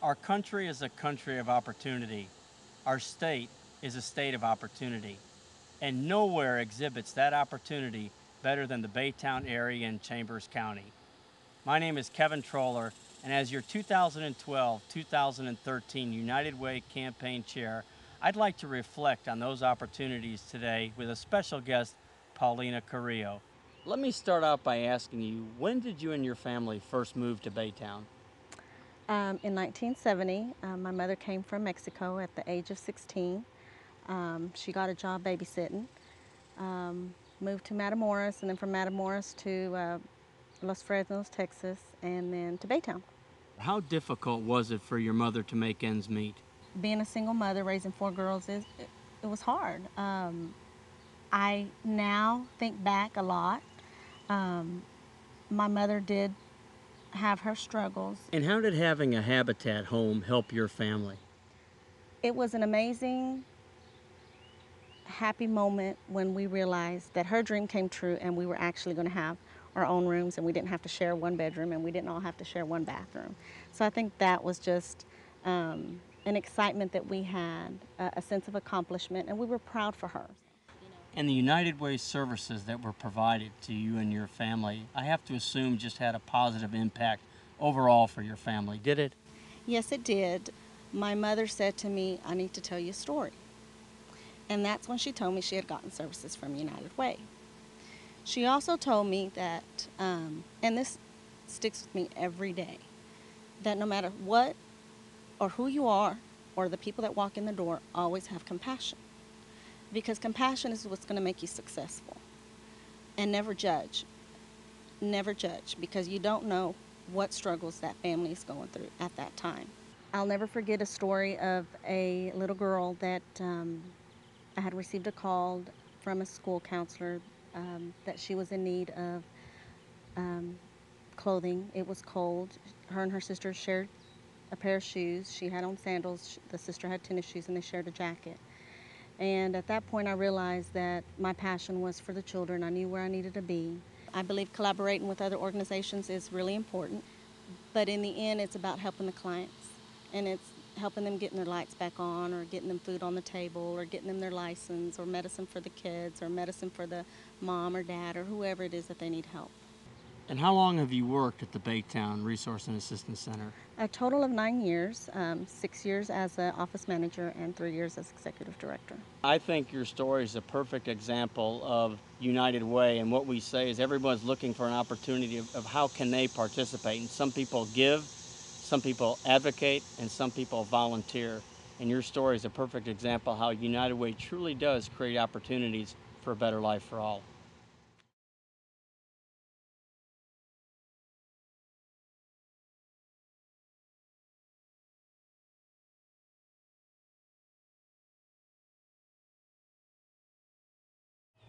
Our country is a country of opportunity. Our state is a state of opportunity. And nowhere exhibits that opportunity better than the Baytown area in Chambers County. My name is Kevin Troller, and as your 2012-2013 United Way campaign chair, I'd like to reflect on those opportunities today with a special guest, Paulina Carrillo. Let me start out by asking you, when did you and your family first move to Baytown? In 1970, my mother came from Mexico at the age of 16. She got a job babysitting, moved to Matamoros, and then from Matamoros to Los Fresnos, Texas, and then to Baytown. How difficult was it for your mother to make ends meet? Being a single mother, raising 4 girls, it was hard. I now think back a lot. My mother did have her struggles. And how did having a Habitat home help your family? It was an amazing, happy moment when we realized that her dream came true and we were actually going to have our own rooms and we didn't have to share one bedroom and we didn't all have to share one bathroom. So I think that was just an excitement that we had, a sense of accomplishment, and we were proud for her. And the United Way services that were provided to you and your family, I have to assume just had a positive impact overall for your family, did it? Yes, it did. My mother said to me, "I need to tell you a story." And that's when she told me she had gotten services from United Way. She also told me that, and this sticks with me every day, that no matter what or who you are or the people that walk in the door, always have compassion. Because compassion is what's going to make you successful. And never judge. Never judge, because you don't know what struggles that family is going through at that time. I'll never forget a story of a little girl that I had received a call from a school counselor that she was in need of clothing. It was cold. Her and her sister shared a pair of shoes. She had on sandals. The sister had tennis shoes, and they shared a jacket. And at that point, I realized that my passion was for the children. I knew where I needed to be. I believe collaborating with other organizations is really important, but in the end, it's about helping the clients, and it's helping them getting their lights back on, or getting them food on the table, or getting them their license, or medicine for the kids, or medicine for the mom or dad, or whoever it is that they need help. And how long have you worked at the Baytown Resource and Assistance Center? A total of 9 years, 6 years as an office manager and 3 years as executive director. I think your story is a perfect example of United Way, and what we say is everyone's looking for an opportunity of how can they participate. And some people give, some people advocate, and some people volunteer. And your story is a perfect example of how United Way truly does create opportunities for a better life for all.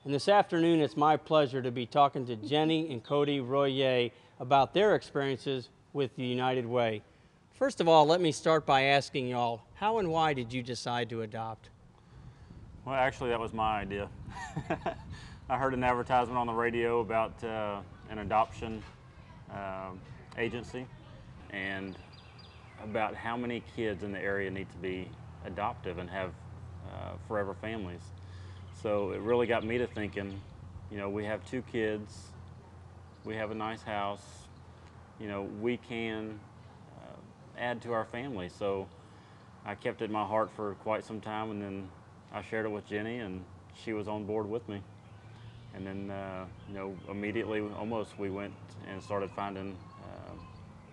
And this afternoon, it's my pleasure to be talking to Jenny and Cody Royer about their experiences with the United Way. First of all, let me start by asking y'all, how and why did you decide to adopt? Well, actually, that was my idea. I heard an advertisement on the radio about an adoption agency and about how many kids in the area need to be adoptive and have forever families. So it really got me to thinking, you know, we have 2 kids, we have a nice house, you know, we can add to our family. So I kept it in my heart for quite some time, and then I shared it with Jenny, and she was on board with me. And then, you know, immediately, almost, we went and started finding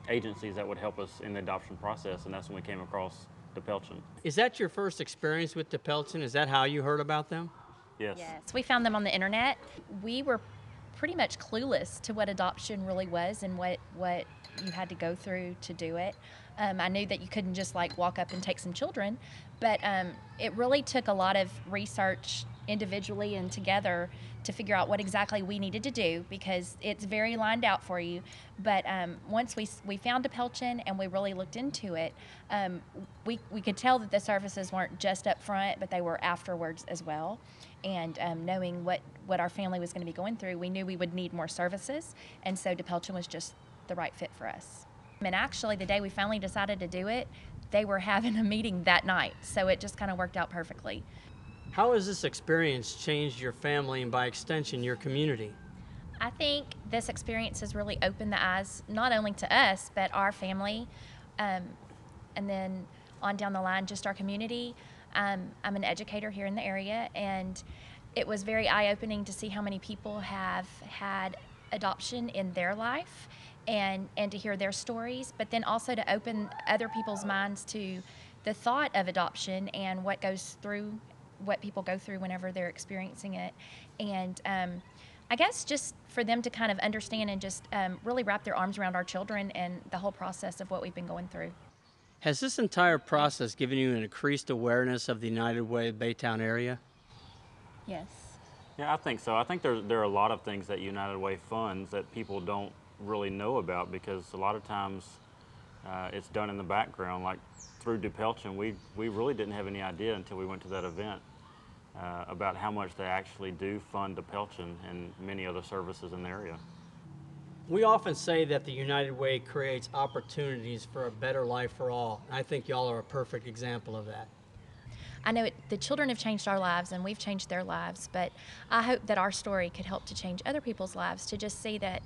agencies that would help us in the adoption process, and that's when we came across DePelchin. Is that your first experience with DePelchin? Is that how you heard about them? Yes. Yes, we found them on the internet. We were pretty much clueless to what adoption really was and what you had to go through to do it. I knew that you couldn't just like walk up and take some children, but it really took a lot of research individually and together to figure out what exactly we needed to do, because it's very lined out for you. But once we found DePelchin and we really looked into it, we could tell that the services weren't just up front, but they were afterwards as well. And knowing what our family was going to be going through, we knew we would need more services, and so DePelchin was just the right fit for us. And actually, the day we finally decided to do it, they were having a meeting that night. So it just kind of worked out perfectly. How has this experience changed your family and by extension your community? I think this experience has really opened the eyes not only to us, but our family, and then on down the line, just our community. I'm an educator here in the area, and it was very eye-opening to see how many people have had adoption in their life and to hear their stories, but then also to open other people's minds to the thought of adoption and what people go through whenever they're experiencing it. And I guess just for them to kind of understand and just really wrap their arms around our children and the whole process of what we've been going through. Has this entire process given you an increased awareness of the United Way of Baytown area? Yes. Yeah, I think so. I think there are a lot of things that United Way funds that people don't really know about, because a lot of times it's done in the background. Like through DePelchin, we really didn't have any idea until we went to that event about how much they actually do fund DePelchin and many other services in the area. We often say that the United Way creates opportunities for a better life for all. And I think y'all are a perfect example of that. I know the children have changed our lives and we've changed their lives, but I hope that our story could help to change other people's lives, to just see that,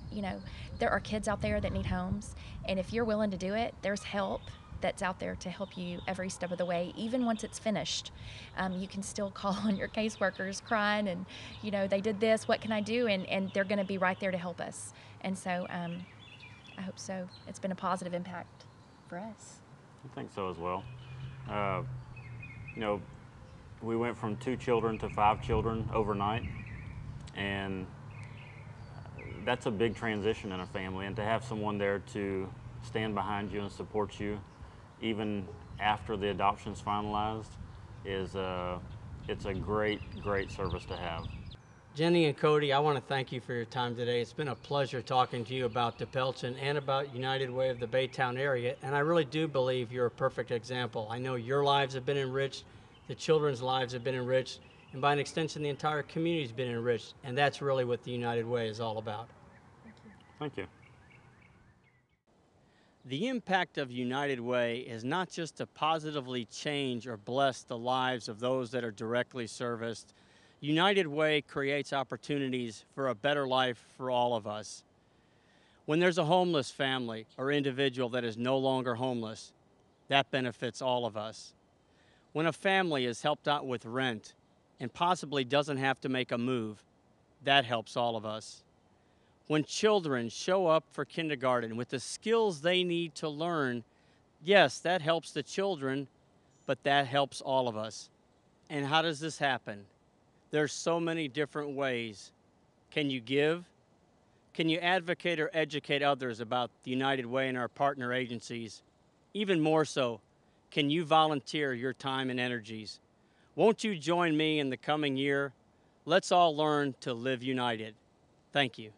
there are kids out there that need homes, and if you're willing to do it, there's help that's out there to help you every step of the way. Even once it's finished, you can still call on your caseworkers crying and, they did this, what can I do? And they're going to be right there to help us. And so I hope so. It's been a positive impact for us. I think so as well. We went from 2 children to 5 children overnight, and that's a big transition in a family. And to have someone there to stand behind you and support you, even after the adoption's finalized, it's a great service to have. Jenny and Cody, I want to thank you for your time today. It's been a pleasure talking to you about DePelchin and about United Way of the Baytown area, and I really do believe you're a perfect example. I know your lives have been enriched, the children's lives have been enriched, and by an extension, the entire community's been enriched, and that's really what the United Way is all about. Thank you. The impact of United Way is not just to positively change or bless the lives of those that are directly serviced. United Way creates opportunities for a better life for all of us. When there's a homeless family or individual that is no longer homeless, that benefits all of us. When a family is helped out with rent and possibly doesn't have to make a move, that helps all of us. When children show up for kindergarten with the skills they need to learn, yes, that helps the children, but that helps all of us. And how does this happen? There's so many different ways. Can you give? Can you advocate or educate others about the United Way and our partner agencies? Even more so, can you volunteer your time and energies? Won't you join me in the coming year? Let's all learn to live united. Thank you.